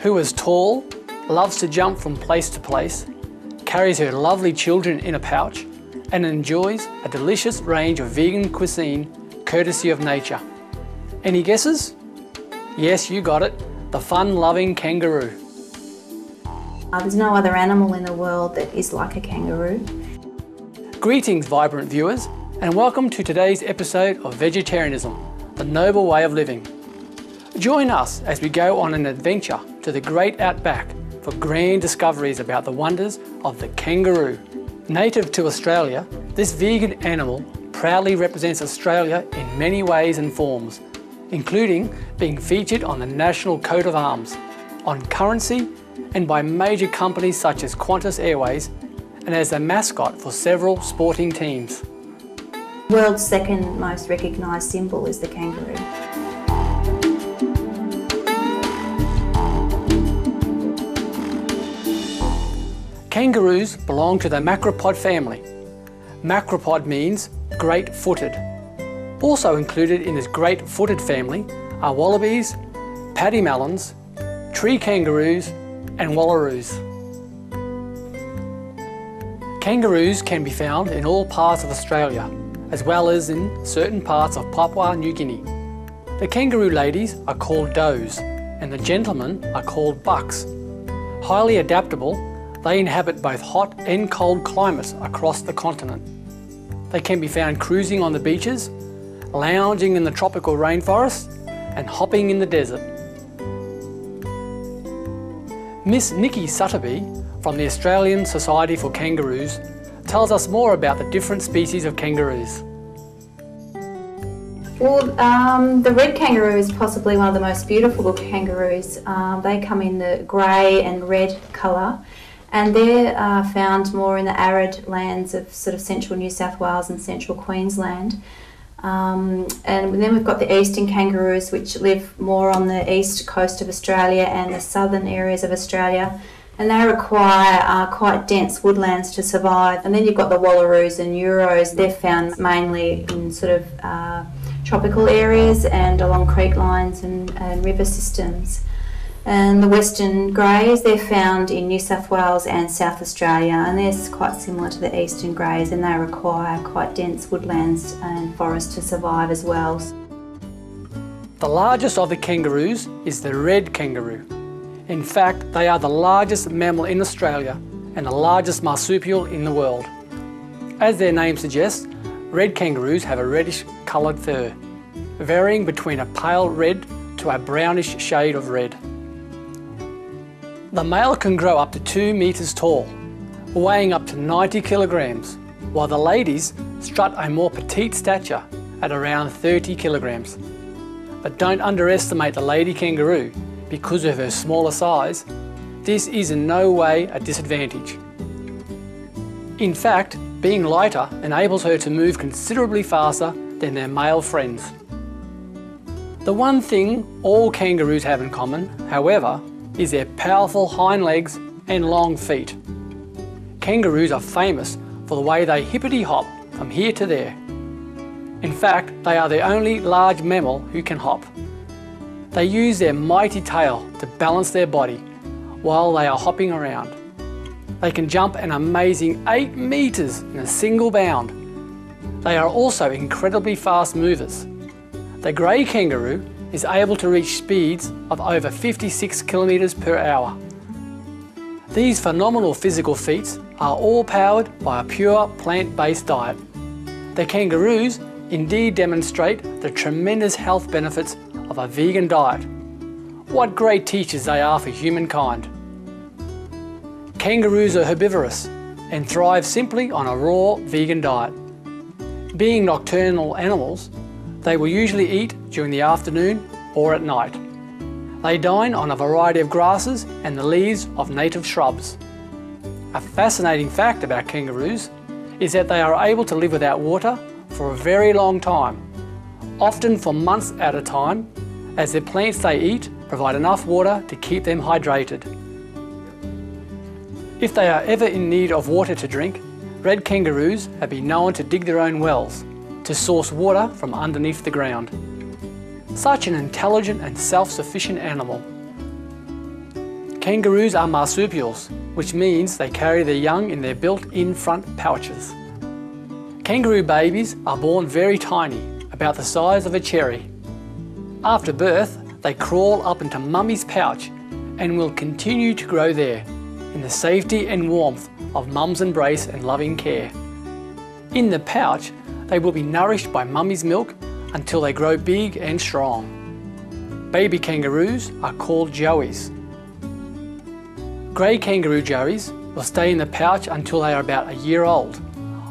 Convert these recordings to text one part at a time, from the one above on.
who is tall, loves to jump from place to place, carries her lovely children in a pouch, and enjoys a delicious range of vegan cuisine courtesy of nature. Any guesses? Yes, you got it, the fun-loving kangaroo. There's no other animal in the world that is like a kangaroo. Greetings, vibrant viewers, and welcome to today's episode of Vegetarianism, the noble way of living. Join us as we go on an adventure to the great outback for grand discoveries about the wonders of the kangaroo. Native to Australia, this vegan animal proudly represents Australia in many ways and forms, including being featured on the national coat of arms, on currency, and by major companies such as Qantas Airways, and as a mascot for several sporting teams. The world's second most recognised symbol is the kangaroo. Kangaroos belong to the macropod family. Macropod means great-footed. Also included in this great-footed family are wallabies, pademelons, tree kangaroos, and wallaroos. Kangaroos can be found in all parts of Australia, as well as in certain parts of Papua New Guinea. The kangaroo ladies are called does, and the gentlemen are called bucks. Highly adaptable, they inhabit both hot and cold climates across the continent. They can be found cruising on the beaches, lounging in the tropical rainforests, and hopping in the desert. Miss Nikki Sutterby from the Australian Society for Kangaroos tells us more about the different species of kangaroos. Well, the red kangaroo is possibly one of the most beautiful kangaroos. They come in the grey and red colour, and they're found more in the arid lands of sort of central New South Wales and central Queensland. And then we've got the eastern kangaroos, which live more on the east coast of Australia and the southern areas of Australia, and they require quite dense woodlands to survive. And then you've got the wallaroos and euros. They're found mainly in sort of tropical areas and along creek lines and river systems. And the western greys, they're found in New South Wales and South Australia, and they're quite similar to the eastern greys, and they require quite dense woodlands and forests to survive as well. The largest of the kangaroos is the red kangaroo. In fact, they are the largest mammal in Australia and the largest marsupial in the world. As their name suggests, red kangaroos have a reddish coloured fur, varying between a pale red to a brownish shade of red. The male can grow up to 2 metres tall, weighing up to 90 kilograms, while the ladies strut a more petite stature at around 30 kilograms. But don't underestimate the lady kangaroo because of her smaller size. This is in no way a disadvantage. In fact, being lighter enables her to move considerably faster than their male friends. The one thing all kangaroos have in common, however, is their powerful hind legs and long feet. Kangaroos are famous for the way they hippity-hop from here to there. In fact, they are the only large mammal who can hop. They use their mighty tail to balance their body while they are hopping around. They can jump an amazing 8 metres in a single bound. They are also incredibly fast movers. The grey kangaroo is able to reach speeds of over 56 kilometres per hour. These phenomenal physical feats are all powered by a pure plant-based diet. The kangaroos indeed demonstrate the tremendous health benefits of a vegan diet. What great teachers they are for humankind. Kangaroos are herbivorous and thrive simply on a raw vegan diet. Being nocturnal animals, they will usually eat during the afternoon or at night. They dine on a variety of grasses and the leaves of native shrubs. A fascinating fact about kangaroos is that they are able to live without water for a very long time, often for months at a time, as the plants they eat provide enough water to keep them hydrated. If they are ever in need of water to drink, red kangaroos have been known to dig their own wells to source water from underneath the ground. Such an intelligent and self-sufficient animal. Kangaroos are marsupials, which means they carry their young in their built-in front pouches. Kangaroo babies are born very tiny, about the size of a cherry. After birth, they crawl up into mummy's pouch and will continue to grow there, in the safety and warmth of mum's embrace and loving care. In the pouch, they will be nourished by mummy's milk until they grow big and strong. Baby kangaroos are called joeys. Grey kangaroo joeys will stay in the pouch until they are about a year old,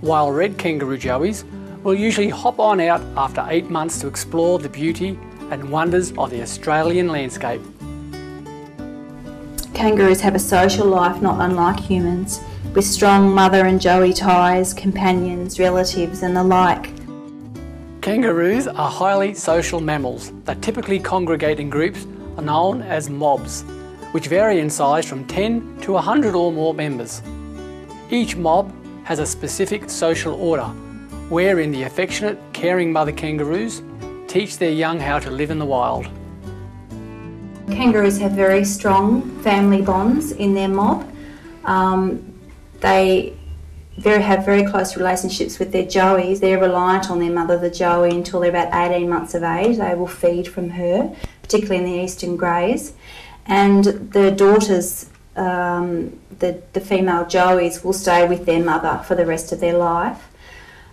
while red kangaroo joeys will usually hop on out after 8 months to explore the beauty and wonders of the Australian landscape. Kangaroos have a social life not unlike humans, with strong mother and joey ties, companions, relatives and the like. Kangaroos are highly social mammals that typically congregate in groups known as mobs, which vary in size from 10 to 100 or more members. Each mob has a specific social order, wherein the affectionate, caring mother kangaroos teach their young how to live in the wild. Kangaroos have very strong family bonds in their mob. They have very close relationships with their joeys. They're reliant on their mother, the joey, until they're about 18 months of age. They will feed from her, particularly in the eastern greys. And the daughters, the female joeys, will stay with their mother for the rest of their life.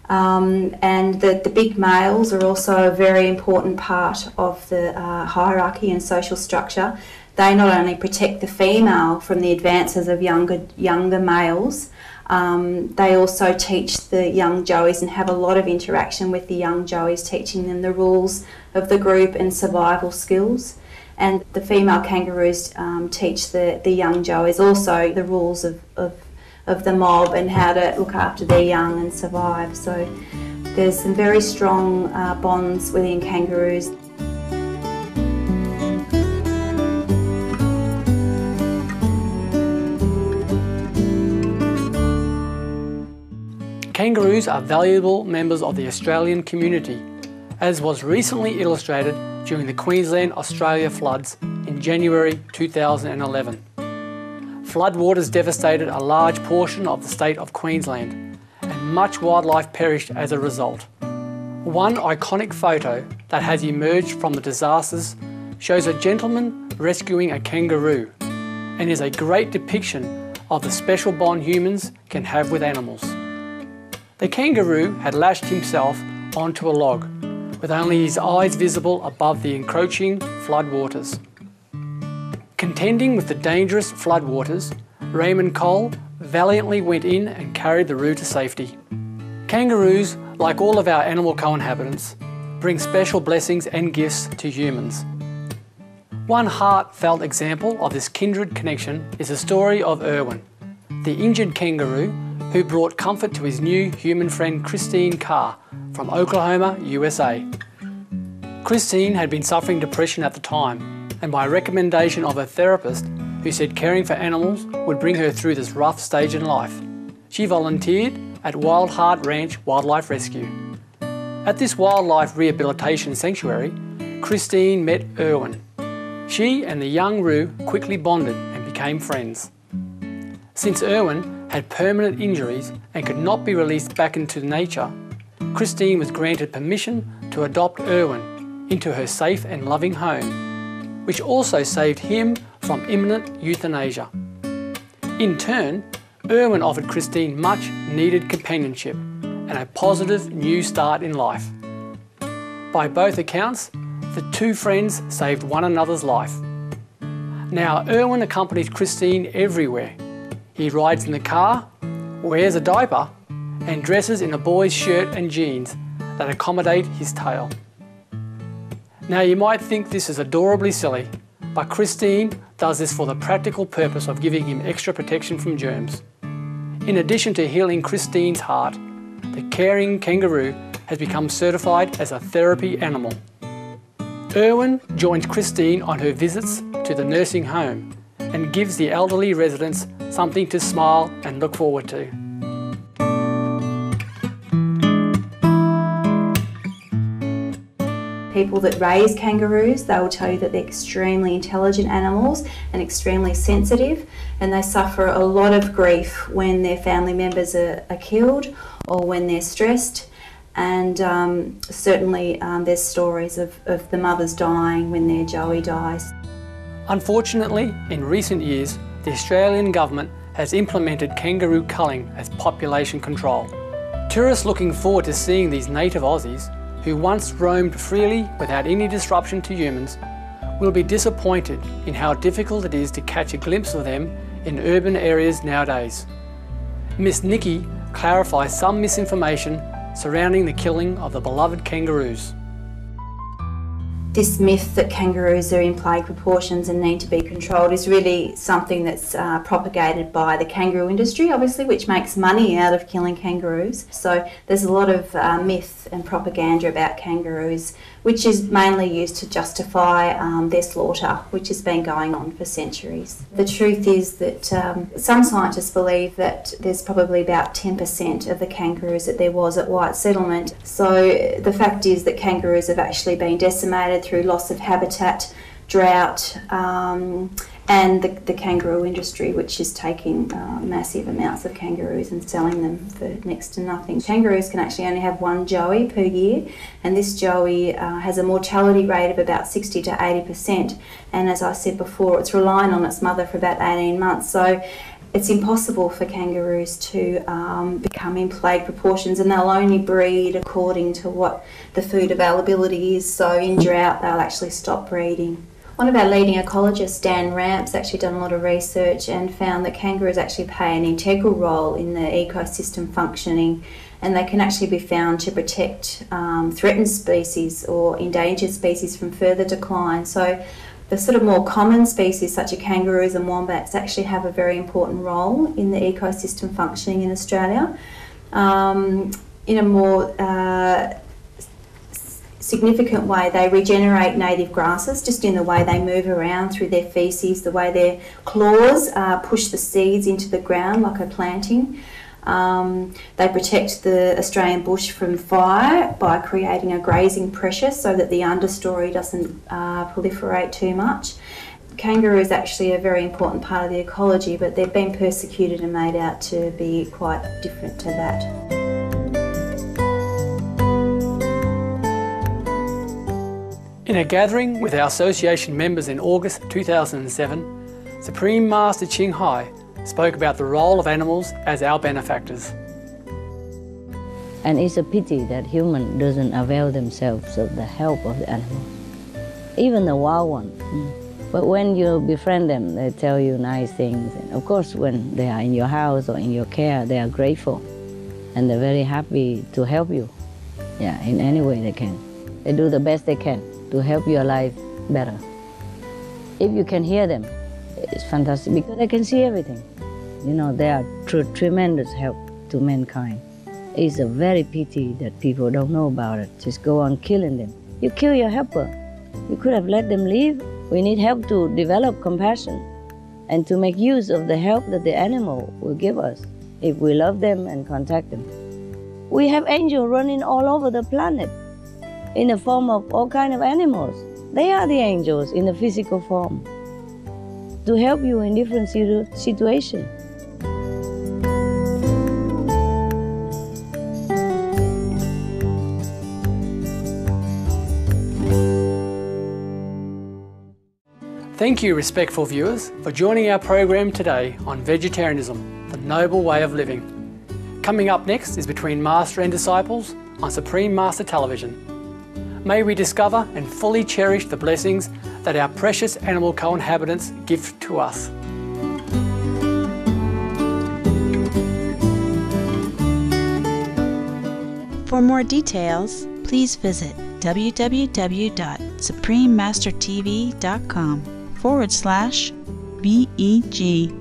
And the big males are also a very important part of the hierarchy and social structure. They not only protect the female from the advances of younger males, they also teach the young joeys and have a lot of interaction with the young joeys, teaching them the rules of the group and survival skills. And the female kangaroos teach the young joeys also the rules of the mob and how to look after their young and survive. So there's some very strong bonds within kangaroos. Kangaroos are valuable members of the Australian community, as was recently illustrated during the Queensland-Australia floods in January 2011. Floodwaters devastated a large portion of the state of Queensland, and much wildlife perished as a result. One iconic photo that has emerged from the disasters shows a gentleman rescuing a kangaroo, and is a great depiction of the special bond humans can have with animals. The kangaroo had lashed himself onto a log, with only his eyes visible above the encroaching floodwaters. Contending with the dangerous floodwaters, Raymond Cole valiantly went in and carried the roo to safety. Kangaroos, like all of our animal co-inhabitants, bring special blessings and gifts to humans. One heartfelt example of this kindred connection is the story of Irwin, the injured kangaroo who brought comfort to his new human friend Christine Carr from Oklahoma, USA. Christine had been suffering depression at the time, and by recommendation of her therapist, who said caring for animals would bring her through this rough stage in life, she volunteered at Wild Heart Ranch Wildlife Rescue. At this wildlife rehabilitation sanctuary, Christine met Irwin. She and the young roo quickly bonded and became friends. Since Irwin had permanent injuries and could not be released back into nature, Christine was granted permission to adopt Irwin into her safe and loving home, which also saved him from imminent euthanasia. In turn, Irwin offered Christine much needed companionship and a positive new start in life. By both accounts, the two friends saved one another's life. Now Irwin accompanies Christine everywhere. He rides in the car, wears a diaper, and dresses in a boy's shirt and jeans that accommodate his tail. Now you might think this is adorably silly, but Christine does this for the practical purpose of giving him extra protection from germs. In addition to healing Christine's heart, the caring kangaroo has become certified as a therapy animal. Irwin joins Christine on her visits to the nursing home and gives the elderly residents something to smile and look forward to. people that raise kangaroos, they will tell you that they're extremely intelligent animals and extremely sensitive, and they suffer a lot of grief when their family members are killed or when they're stressed. And certainly there's stories of the mothers dying when their joey dies. Unfortunately, in recent years, the Australian government has implemented kangaroo culling as population control. Tourists looking forward to seeing these native Aussies, who once roamed freely without any disruption to humans, will be disappointed in how difficult it is to catch a glimpse of them in urban areas nowadays. Miss Nikki clarifies some misinformation surrounding the killing of the beloved kangaroos. This myth that kangaroos are in plague proportions and need to be controlled is really something that's propagated by the kangaroo industry, obviously, which makes money out of killing kangaroos. So there's a lot of myth and propaganda about kangaroos, which is mainly used to justify their slaughter, which has been going on for centuries. The truth is that some scientists believe that there's probably about 10% of the kangaroos that there was at White Settlement. So the fact is that kangaroos have actually been decimated through loss of habitat, drought, and the kangaroo industry, which is taking massive amounts of kangaroos and selling them for next to nothing. Kangaroos can actually only have one joey per year, and this joey has a mortality rate of about 60 to 80%. And as I said before, it's relying on its mother for about 18 months. So it's impossible for kangaroos to become in plague proportions, and they'll only breed according to what the food availability is. So in drought, they'll actually stop breeding. One of our leading ecologists, Dan Ramp's actually done a lot of research and found that kangaroos actually play an integral role in the ecosystem functioning, and they can actually be found to protect threatened species or endangered species from further decline. So the sort of more common species such as kangaroos and wombats actually have a very important role in the ecosystem functioning in Australia. In a more significant way, they regenerate native grasses just in the way they move around through their feces, the way their claws push the seeds into the ground like a planting. They protect the Australian bush from fire by creating a grazing pressure so that the understory doesn't proliferate too much. Kangaroo is actually a very important part of the ecology, but they've been persecuted and made out to be quite different to that. In a gathering with our association members in August 2007, Supreme Master Ching Hai spoke about the role of animals as our benefactors. And it's a pity that humans doesn't avail themselves of the help of the animals, even the wild ones. But when you befriend them, they tell you nice things. And of course, when they are in your house or in your care, they are grateful, and they're very happy to help you. Yeah, in any way they can. They do the best they can to help your life better. If you can hear them, it's fantastic because they can see everything. You know, they are tremendous help to mankind. It's a very pity that people don't know about it. Just go on killing them. You kill your helper. You could have let them live. We need help to develop compassion and to make use of the help that the animal will give us if we love them and contact them. We have angels running all over the planet in the form of all kinds of animals. They are the angels in the physical form to help you in different situations. Thank you, respectful viewers, for joining our program today on vegetarianism, the noble way of living. Coming up next is Between Master and Disciples on Supreme Master Television. May we discover and fully cherish the blessings that our precious animal co-inhabitants give to us. For more details, please visit www.suprememastertv.com/VEG.